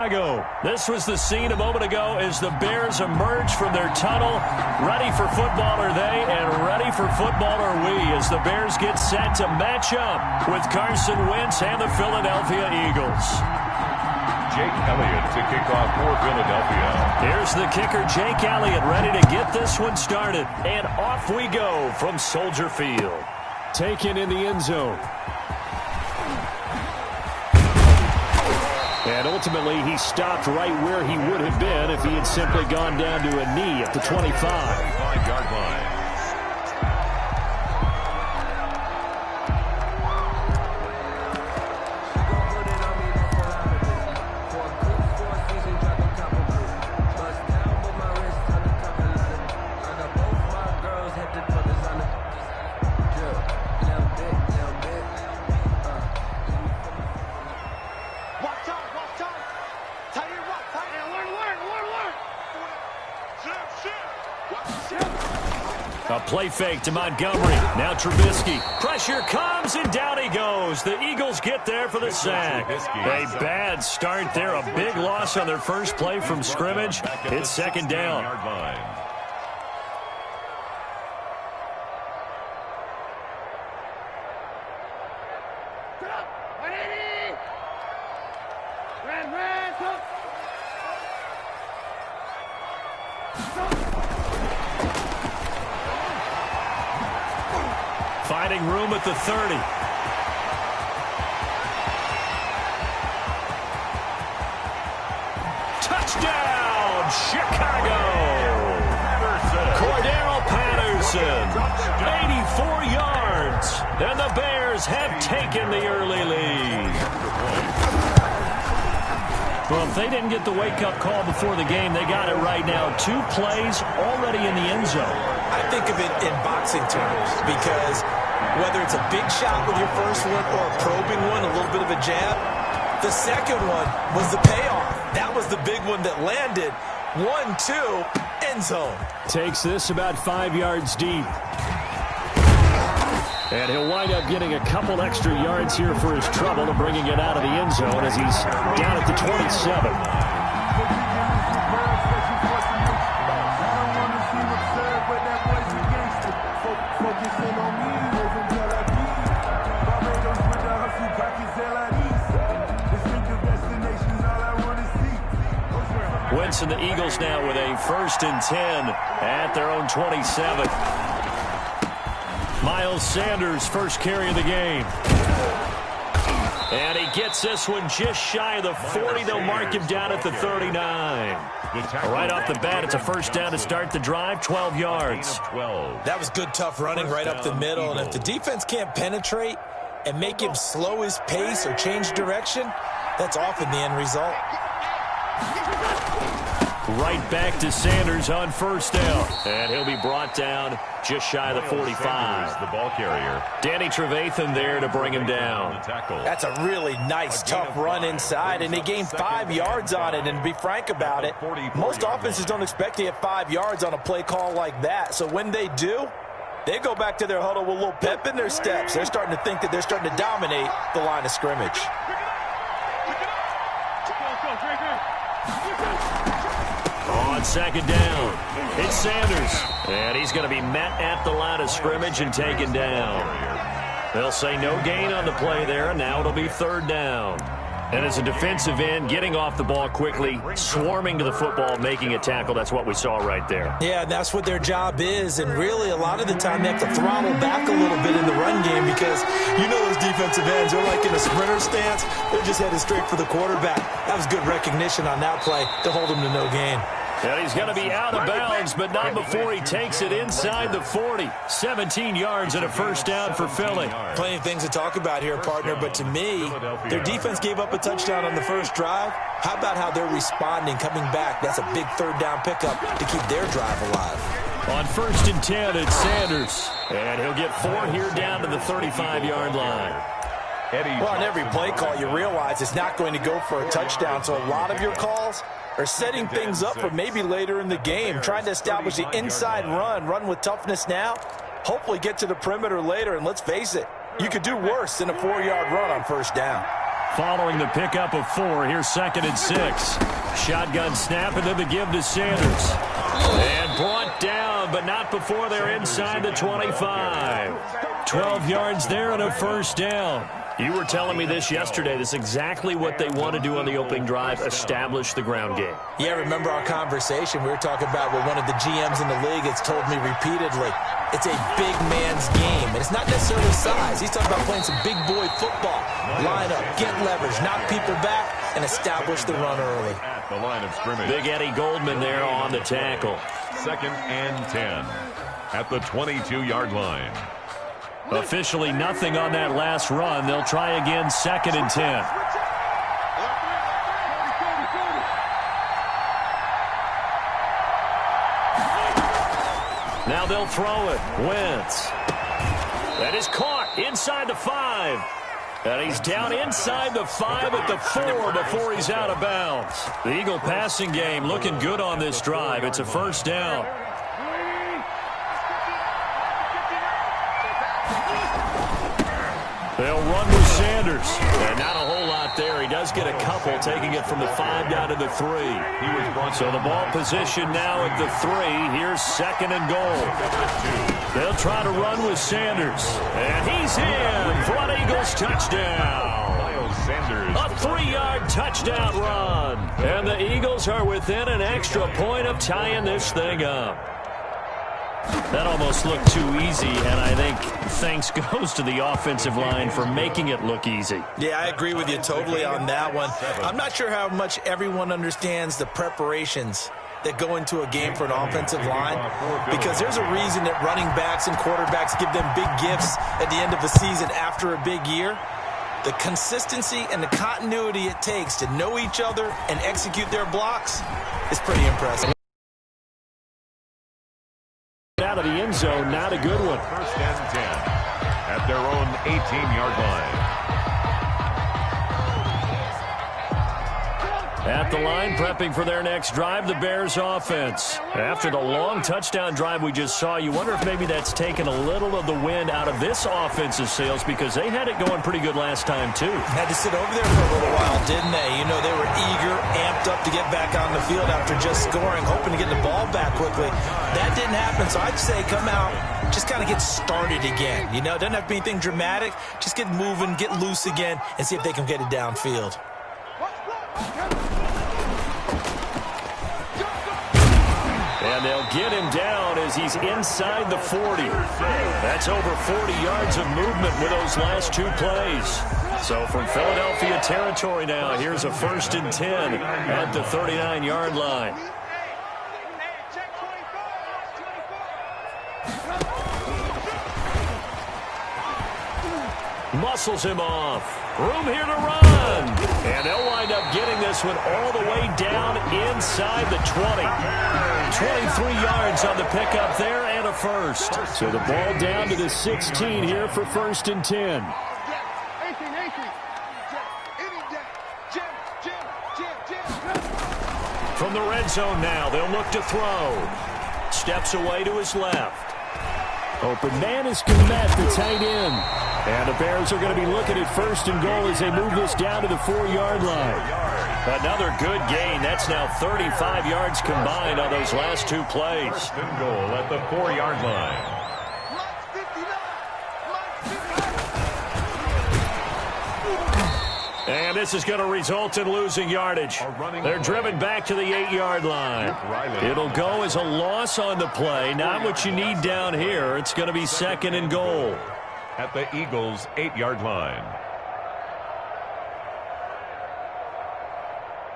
This was the scene a moment ago as the Bears emerge from their tunnel. Ready for football are they, and ready for football are we as the Bears get set to match up with Carson Wentz and the Philadelphia Eagles. Jake Elliott to kick off for Philadelphia. Here's the kicker, Jake Elliott, ready to get this one started. And off we go from Soldier Field. Taken in the end zone. And ultimately, he stopped right where he would have been if he had simply gone down to a knee at the 25. 25-yard line. A play fake to Montgomery. Now Trubisky. Pressure comes, and down he goes. The Eagles get there for the sack. A bad start there. A big loss on their first play from scrimmage. It's second down. Finding room at the 30. Touchdown, Chicago! Cordero Patterson, 84 yards, and the Bears have taken the early lead. Well, if they didn't get the wake-up call before the game, they got it right now. 2 plays already in the end zone. I think of it in boxing terms because whether it's a big shot with your first one or a probing one, a little bit of a jab, the second one was the payoff. That was the big one that landed. 1-2, end zone. Takes this about 5 yards deep. And he'll wind up getting a couple extra yards here for his trouble to bringing it out of the end zone as he's down at the 27. Wentz and the Eagles now with a 1st and 10 at their own 27. Miles Sanders, first carry of the game. And he gets this one just shy of the 40. They'll mark him down at the 39. Right off the bat, it's a first down to start the drive, 12 yards. That was good, tough running right up the middle. And if the defense can't penetrate and make him slow his pace or change direction, that's often the end result. Right back to Sanders on first down. And he'll be brought down just shy of the 45. The ball carrier. Danny Trevathan there to bring him down. That's a really nice, tough run inside, and they gained 5 yards on it. And to be frank about it, most offenses don't expect to get 5 yards on a play call like that. So when they do, they go back to their huddle with a little pep in their steps. They're starting to think that they're starting to dominate the line of scrimmage. On second down, it's Sanders. And he's going to be met at the line of scrimmage and taken down. They'll say no gain on the play there, and now it'll be third down. And as a defensive end, getting off the ball quickly, swarming to the football, making a tackle, that's what we saw right there. Yeah, and that's what their job is. And really, a lot of the time, they have to throttle back a little bit in the run game because you know those defensive ends, they're like in a sprinter stance. They're just headed straight for the quarterback. That was good recognition on that play to hold him to no gain. And he's going to be out of bounds, but not before he takes it inside the 40. 17 yards and a first down for Philly. Plenty of things to talk about here, partner, but to me, their defense gave up a touchdown on the first drive. How about how they're responding, coming back? That's a big third down pickup to keep their drive alive. On 1st and 10, it's Sanders. And he'll get 4 here down to the 35-yard line. Well, on every play call, you realize it's not going to go for a touchdown, so a lot of your calls are setting things up for maybe later in the game, trying to establish the inside run with toughness now, hopefully get to the perimeter later, and let's face it, you could do worse than a 4-yard run on first down. Following the pickup of 4, here's 2nd and 6. Shotgun snap and then the give to Sanders. And brought down, but not before they're inside the 25. 12 yards there and a first down. You were telling me this yesterday. This is exactly what they want to do on the opening drive, establish the ground game. Yeah, remember our conversation? We were talking about what one of the GMs in the league has told me repeatedly. It's a big man's game, and it's not necessarily size. He's talking about playing some big boy football. Line up, get leverage, knock people back, and establish the run early. At the line of scrimmage. Big Eddie Goldman there on the tackle. 2nd and 10 at the 22-yard line. Officially nothing on that last run. They'll try again, 2nd and 10. Now they'll throw it. Wentz. That is caught inside the 5. And he's down inside the 5 at the 4 before he's out of bounds. The Eagle passing game looking good on this drive. It's a first down. They'll run with Sanders. And not a whole lot there. He does get a couple, taking it from the 5 down to the 3. So the ball position now at the 3. Here's 2nd and goal. They'll try to run with Sanders. And he's in for an Eagles touchdown. A 3-yard touchdown run. And the Eagles are within an extra point of tying this thing up. That almost looked too easy, and I think thanks goes to the offensive line for making it look easy. Yeah, I agree with you totally on that one. I'm not sure how much everyone understands the preparations that go into a game for an offensive line, because there's a reason that running backs and quarterbacks give them big gifts at the end of the season after a big year. The consistency and the continuity it takes to know each other and execute their blocks is pretty impressive. Out of the end zone, not a good one. 1st and 10 at their own 18-yard line. At the line, prepping for their next drive, the Bears offense. After the long touchdown drive we just saw, you wonder if maybe that's taken a little of the wind out of this offensive sails, because they had it going pretty good last time, too. Had to sit over there for a little while, didn't they? You know, they were eager, amped up to get back on the field after just scoring, hoping to get the ball back quickly. That didn't happen, so I'd say come out, just kind of get started again. You know, it doesn't have to be anything dramatic. Just get moving, get loose again, and see if they can get it downfield. And they'll get him down as he's inside the 40. That's over 40 yards of movement with those last 2 plays. So from Philadelphia territory now, here's a 1st and 10 at the 39-yard line. Muscles him off. Room here to run. And they'll wind up getting this one all the way down inside the 20. 23 yards on the pickup there and a first. So the ball down to the 16 here for 1st and 10. From the red zone now, they'll look to throw. Steps away to his left. Open man is Komet, the tight end. And the Bears are going to be looking at 1st and goal as they move this down to the 4-yard line. Another good gain. That's now 35 yards combined on those last 2 plays. 1st and goal at the 4-yard line. And this is going to result in losing yardage. They're driven back to the 8-yard line. It'll go as a loss on the play. Not what you need down here. It's going to be 2nd and goal. At the Eagles' 8-yard line.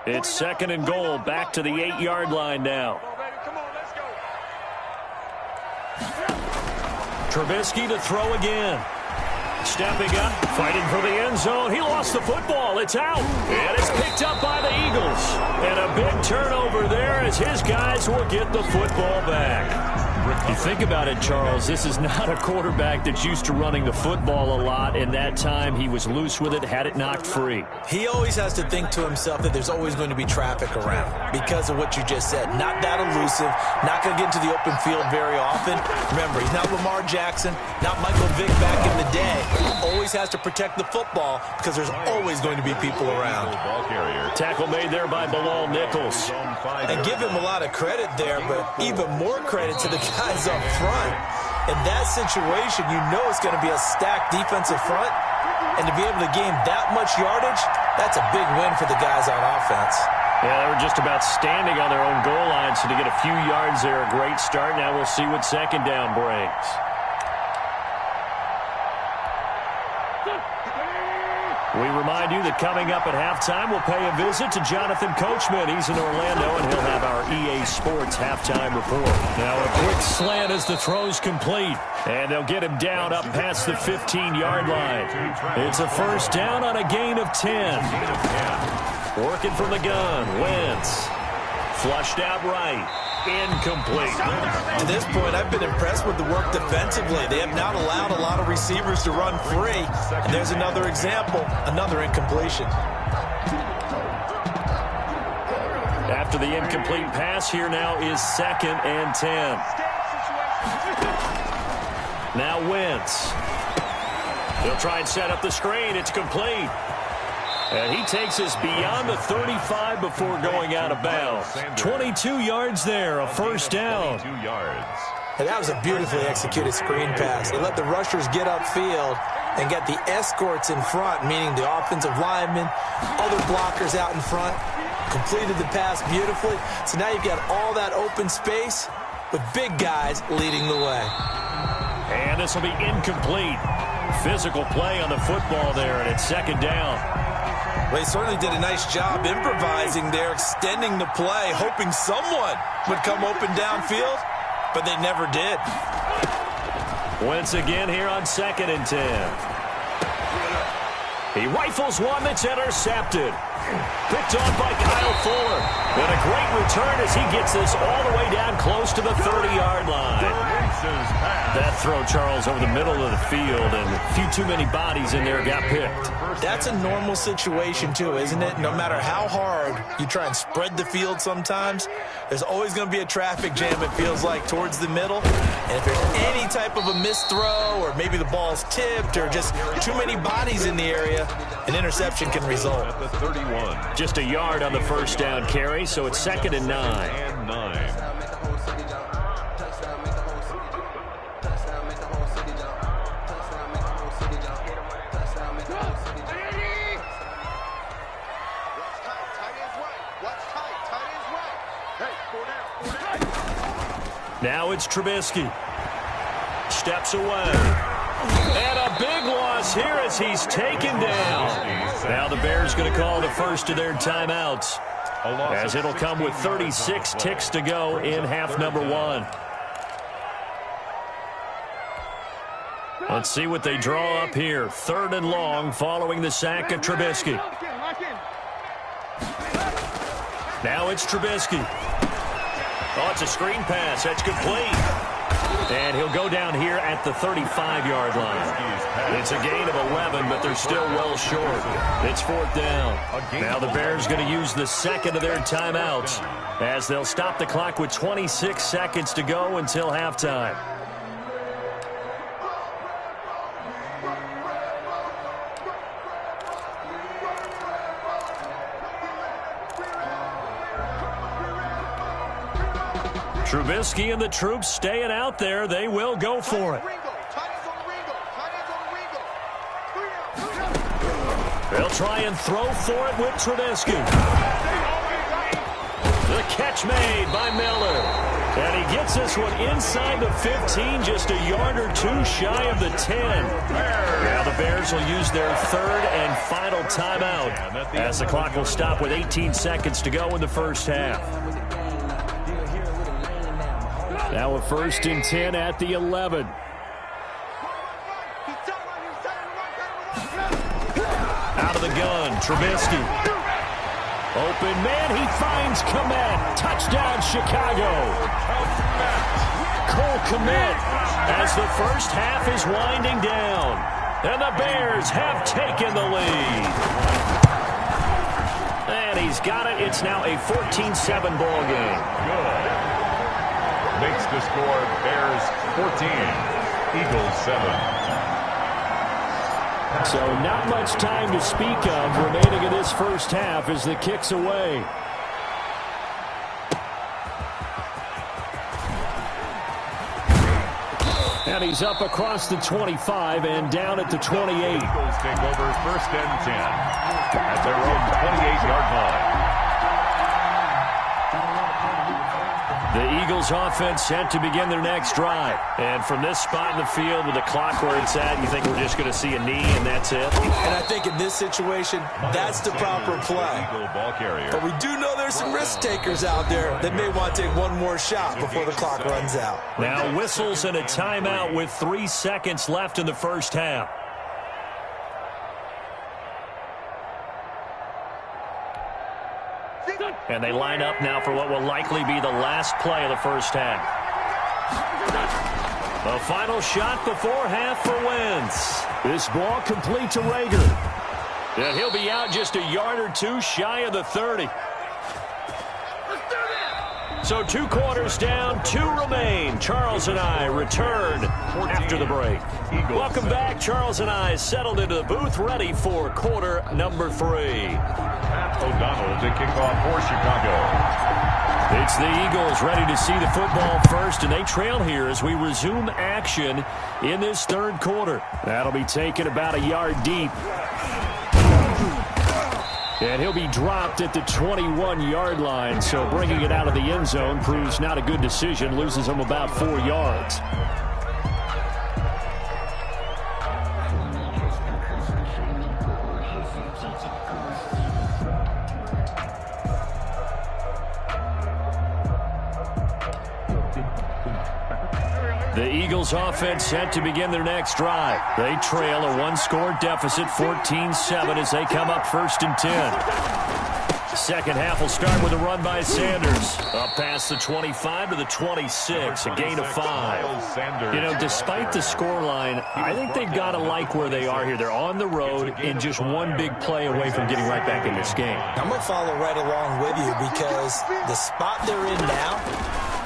It's 2nd and goal, back to the 8-yard line now. Trubisky to throw again. Stepping up, fighting for the end zone. He lost the football. It's out. And it's picked up by the Eagles. And a big turnover there as his guys will get the football back. You think about it, Charles, this is not a quarterback that's used to running the football a lot. In that time, he was loose with it, had it knocked free. He always has to think to himself that there's always going to be traffic around because of what you just said. Not that elusive, not going to get into the open field very often. Remember, he's not Lamar Jackson, not Michael Vick back in the day. Always has to protect the football because there's always going to be people around. Tackle made there by Bilal Nichols. And give him a lot of credit there, but even more credit to the guys up front. In that situation, you know it's going to be a stacked defensive front. And to be able to gain that much yardage, that's a big win for the guys on offense. Yeah, they were just about standing on their own goal line, so to get a few yards there, a great start. Now we'll see what second down brings. We remind you that coming up at halftime, we'll pay a visit to Jonathan Coachman. He's in Orlando, and he'll have our EA Sports halftime report. Now a quick slant as the throw's complete, and they'll get him down up past the 15-yard line. It's a first down on a gain of 10. Working from the gun, Wentz. Flushed out right. Incomplete. To this point, I've been impressed with the work defensively. They have not allowed a lot of receivers to run free. And there's another example, another incompletion. After the incomplete pass, here now is 2nd and 10. Now Wentz. They'll try and set up the screen. It's complete. And he takes us beyond the 35 before going out of bounds. 22 yards there, a first down. And that was a beautifully executed screen pass. They let the rushers get upfield and get the escorts in front, meaning the offensive linemen, other blockers out in front, completed the pass beautifully. So now you've got all that open space with big guys leading the way. And this will be incomplete. Physical play on the football there, and it's second down. Well, he certainly did a nice job improvising there, extending the play, hoping someone would come open downfield, but they never did. Once again here on 2nd and 10. He rifles one that's intercepted. Picked off by Kyle Fuller. And a great return as he gets this all the way down close to the 30-yard line. That throw, Charles, over the middle of the field, and a few too many bodies in there got picked. That's a normal situation, too, isn't it? No matter how hard you try and spread the field sometimes, there's always going to be a traffic jam, it feels like, towards the middle. And if there's any type of a missed throw, or maybe the ball's tipped, or just too many bodies in the area, an interception can result. Just a yard on the first down carry, so it's 2nd and 9. Now it's Trubisky. Steps away. And a big loss here as he's taken down. Now the Bears going to call the first of their timeouts, as it'll come with 36 ticks to go in half number 1. Let's see what they draw up here. 3rd and long following the sack of Trubisky. Now it's Trubisky. Oh, it's a screen pass. That's complete. And he'll go down here at the 35-yard line. It's a gain of 11, but they're still well short. It's 4th down. Now the Bears going to use the second of their timeouts, as they'll stop the clock with 26 seconds to go until halftime. Trubisky and the troops staying out there. They will go for it. They'll try and throw for it with Trubisky. The catch made by Miller. And he gets this one inside the 15, just a yard or two shy of the 10. Now the Bears will use their 3rd and final timeout, as the clock will stop with 18 seconds to go in the first half. Now a 1st and 10 at the 11. Out of the gun, Trubisky. Open man, he finds Komet. Touchdown, Chicago. Cole Kmet as the first half is winding down. And the Bears have taken the lead. And he's got it. It's now a 14-7 ball game. Good. Makes the score Bears 14, Eagles 7. So not much time to speak of remaining in this first half as the kick's away. And he's up across the 25 and down at the 28. Eagles take over first and 10 at their own 28-yard line. The Eagles offense set to begin their next drive. And from this spot in the field with the clock where it's at, you think we're just going to see a knee and that's it? And I think in this situation, that's the proper play. Ball carrier. But we do know there's some risk takers out there that may want to take one more shot before the clock runs out. Now whistles and a timeout with 3 seconds left in the first half. And they line up now for what will likely be the last play of the first half. A final shot before half for Wentz. This ball complete to Rager. And he'll be out just a yard or two shy of the 30. So 2 quarters down, 2 remain. Charles and I return after the break. Welcome back. Charles and I settled into the booth, ready for quarter number 3. O'Donnell to kick off for Chicago. It's the Eagles ready to see the football first, and they trail here as we resume action in this third quarter. That'll be taken about a yard deep. And he'll be dropped at the 21-yard line, so bringing it out of the end zone proves not a good decision, loses him about 4 yards. The Eagles offense set to begin their next drive. They trail a 1-score deficit, 14-7, as they come up first and 10. Second half will start with a run by Sanders. Up past the 25 to the 26, a gain of 5. You know, despite the scoreline, I think they've got to like where they are here. They're on the road and just one big play away from getting right back in this game. I'm going to follow right along with you because the spot they're in now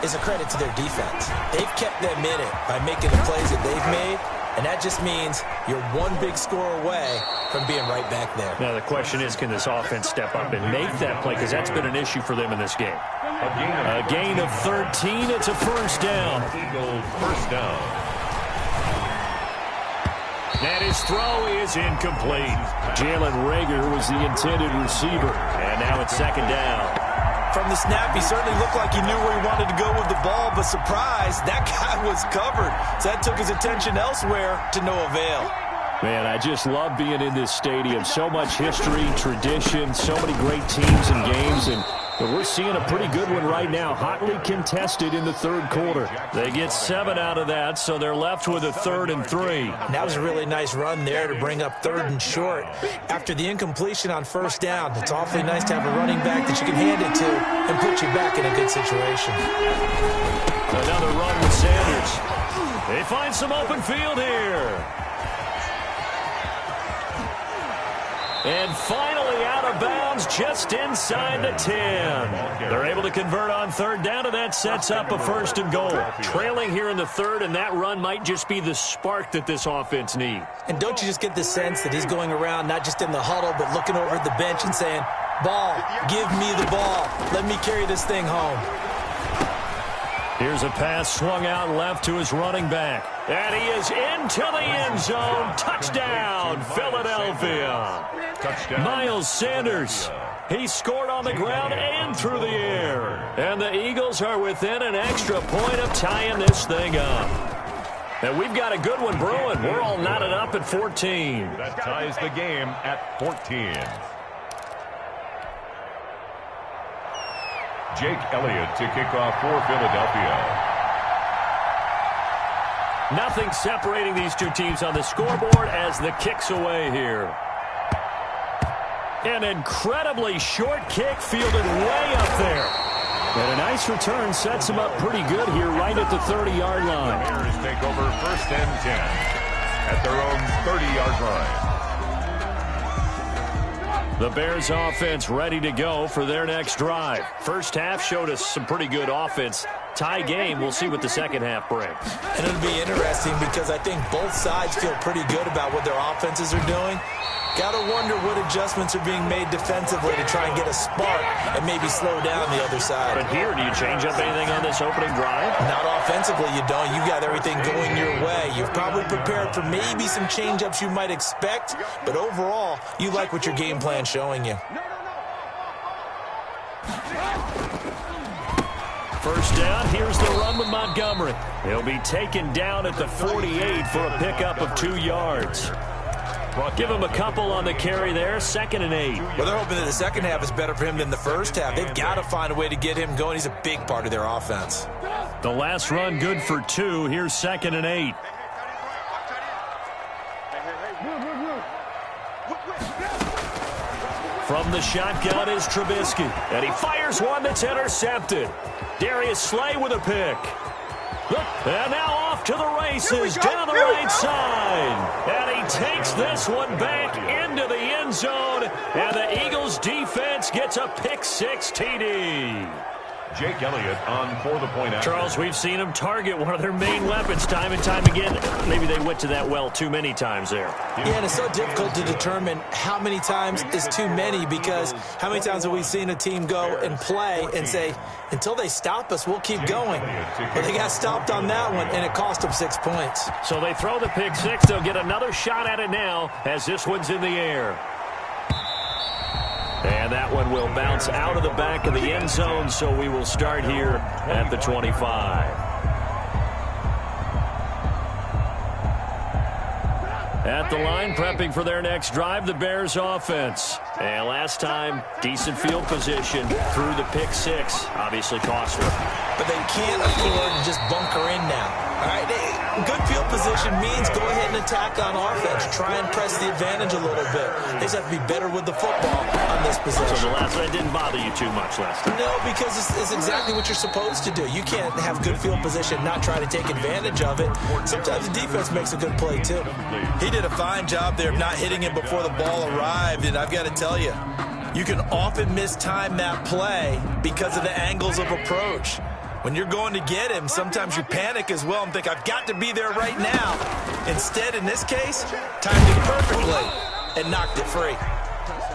is a credit to their defense. They've kept them in it by making the plays that they've made, and that just means you're one big score away from being right back there. Now the question is, can this offense step up and make that play, because that's been an issue for them in this game. A gain of 13. It's a first down. Eagles first down. And his throw is incomplete. Jalen Rager was the intended receiver, and now it's second down. From the snap, he certainly looked like he knew where he wanted to go with the ball, but surprise, that guy was covered. So that took his attention elsewhere to no avail. Man, I just love being in this stadium. So much history, tradition, so many great teams and games, and we're seeing a pretty good one right now. Hotly contested in the third quarter. They get 7 out of that, so they're left with a 3rd and 3. That was a really nice run there to bring up 3rd and short. After the incompletion on first down, it's awfully nice to have a running back that you can hand it to and put you back in a good situation. Another run with Sanders. They find some open field here. And finally out of bounds just inside the 10. They're able to convert on 3rd down, and that sets up a 1st and goal. Trailing here in the 3rd, and that run might just be the spark that this offense needs. And don't you just get the sense that he's going around not just in the huddle but looking over at the bench and saying, ball, give me the ball. Let me carry this thing home. Here's a pass swung out left to his running back. And he is into the end zone. Touchdown, Philadelphia. Touchdown. Miles Sanders. He scored on the ground and through the air. And the Eagles are within an extra point of tying this thing up. And we've got a good one brewing. We're all knotted up at 14. That ties the game at 14. Jake Elliott to kick off for Philadelphia. Nothing separating these two teams on the scoreboard as the kick's away here. An incredibly short kick fielded way up there. And a nice this return sets him up pretty good here right at the 30-yard line. The Bears take over 1st and 10 at their own 30-yard line. The Bears offense ready to go for their next drive. First half showed us some pretty good offense. Tie game. We'll see what the second half brings. And it'll be interesting because I think both sides feel pretty good about what their offenses are doing. Got to wonder what adjustments are being made defensively to try and get a spark and maybe slow down the other side. But here, do you change up anything on this opening drive? Not offensively, you don't. You got everything going your way. You've probably prepared for maybe some change-ups you might expect, but overall, you like what your game plan's showing you. First down, here's the run with Montgomery. He'll be taken down at the 48 for a pickup of 2 yards. Give him a couple on the carry there, 2nd and 8. Well, they're hoping that the second half is better for him than the first half. They've got to find a way to get him going. He's a big part of their offense. The last run good for 2. Here's 2nd and 8. From the shotgun is Trubisky, and he fires one that's intercepted. Darius Slay with a pick. And now off to the races down the right side. And he takes this one back into the end zone. And the Eagles defense gets a pick-6 TD. Jake Elliott on for the point after. Charles, we've seen them target one of their main weapons time and time again. Maybe they went to that well too many times there. Yeah, and it's so difficult to determine how many times is too many, because how many times have we seen a team go and play and say, until they stop us, we'll keep going. But they got stopped on that one, and it cost them 6 points. So they throw the pick-6. They'll get another shot at it now as this one's in the air. And that one will bounce out of the back of the end zone, so we will start here at the 25. At the line, prepping for their next drive, the Bears offense. And last time, decent field position through the pick-6. Obviously costly. But they can't afford to just bunker in now. All right, good field position means go ahead and attack on offense. Try and press the advantage a little bit. They just have to be better with the football on this possession. So the last one didn't bother you too much last time? No, because it's exactly what you're supposed to do. You can't have good field position, not try to take advantage of it. Sometimes the defense makes a good play, too. He did a fine job there of not hitting him before the ball arrived, and I've got to tell you, you can often mistime that play because of the angles of approach. When you're going to get him, sometimes you panic as well and think, I've got to be there right now. Instead, in this case, timed it perfectly and knocked it free.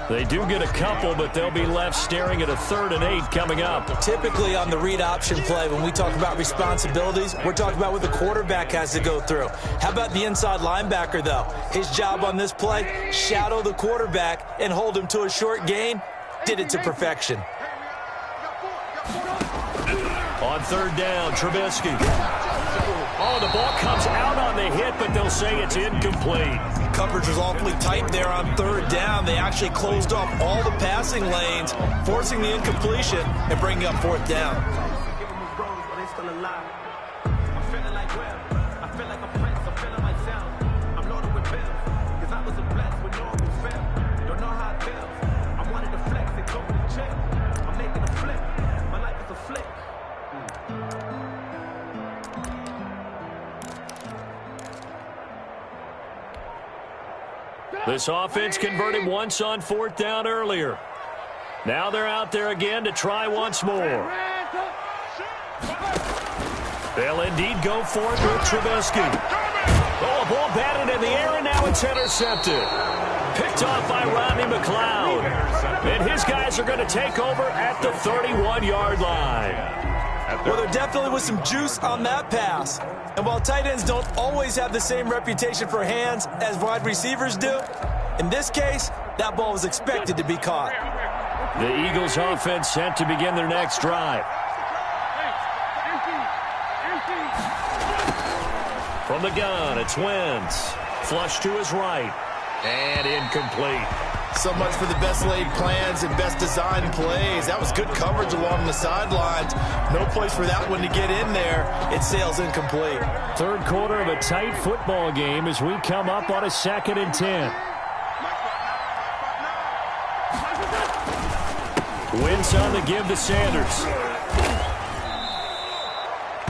They do get a couple, but they'll be left staring at a 3rd and 8 coming up. Typically on the read option play, when we talk about responsibilities, we're talking about what the quarterback has to go through. How about the inside linebacker, though? His job on this play, shadow the quarterback and hold him to a short gain. Did it to perfection. On 3rd down, Trubisky. Oh, the ball comes out on the hit, but they'll say it's incomplete. Coverage was awfully tight there on 3rd down. They actually closed off all the passing lanes, forcing the incompletion and bringing up 4th down. This offense converted once on 4th down earlier. Now they're out there again to try once more. They'll indeed go for it with Trubisky. Oh, a ball batted in the air, and now it's intercepted. Picked off by Rodney McLeod. And his guys are going to take over at the 31-yard line. Well, there definitely was some juice on that pass. And while tight ends don't always have the same reputation for hands as wide receivers do, in this case, that ball was expected to be caught. The Eagles offense set to begin their next drive. From the gun, it's Wentz. Flush to his right. And incomplete. So much for the best laid plans and best designed plays. That was good coverage along the sidelines. No place for that one to get in there. It sails incomplete. 3rd quarter of a tight football game as we come up on a 2nd and 10. Wentz on the give to Sanders.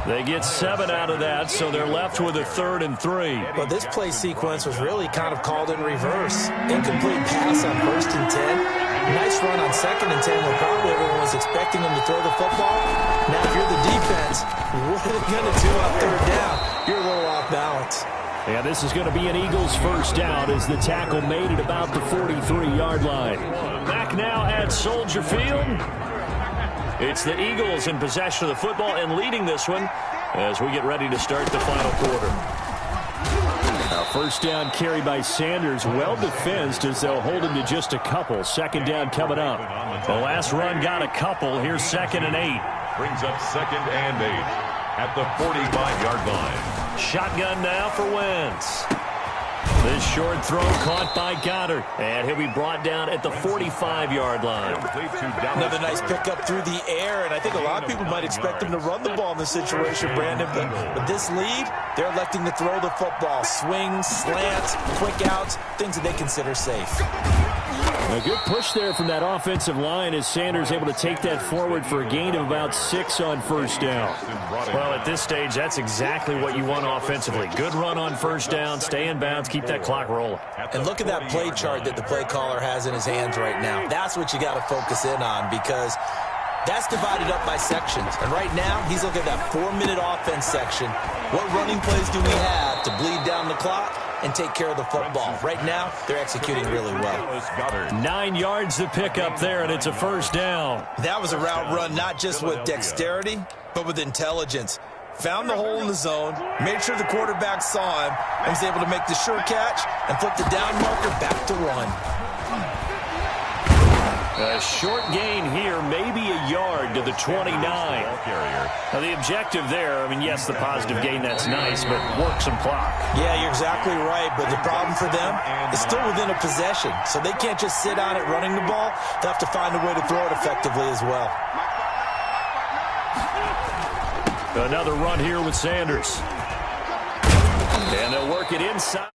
They get 7 out of that, so they're left with a 3rd and 3. But this play sequence was really kind of called in reverse. Incomplete pass on 1st and 10. Nice run on 2nd and 10 where probably everyone was expecting them to throw the football. Now, if you're the defense, what are they going to do on 3rd down? You're a little off balance. Yeah, this is going to be an Eagles first down as the tackle made at about the 43-yard line. Back now at Soldier Field. It's the Eagles in possession of the football and leading this one as we get ready to start the final quarter. Now, first down carry by Sanders, well defensed as they'll hold him to just a couple. 2nd down coming up. The last run got a couple. Here's 2nd and 8. Brings up 2nd and 8 at the 45-yard line. Shotgun now for Wentz. This short throw caught by Goddard, and he'll be brought down at the 45-yard line. Another nice pickup through the air, and I think a lot of people might expect him to run the ball in this situation, Brandon. But with this lead, they're electing to throw the football. Swings, slants, quick outs, things that they consider safe. A good push there from that offensive line as Sanders able to take that forward for a gain of about 6 on first down. Well, at this stage, that's exactly what you want offensively. Good run on first down, stay in bounds, keep that clock rolling. And look at that play chart that the play caller has in his hands right now. That's what you got to focus in on because that's divided up by sections. And right now, he's looking at that 4-minute offense section. What running plays do we have to bleed down the clock and take care of the football? Right now, they're executing really well. 9 yards to pick up there, and it's a first down. That was a route run not just with dexterity, but with intelligence. Found the hole in the zone, made sure the quarterback saw him, and was able to make the sure catch and flip the down marker back to run. A short gain here, maybe a yard to the 29. Now, the objective there, I mean, yes, the positive gain, that's nice, but work some clock. Yeah, you're exactly right, but the problem for them is still within a possession, so they can't just sit on it running the ball. They have to find a way to throw it effectively as well. Another run here with Sanders. And they'll work it inside.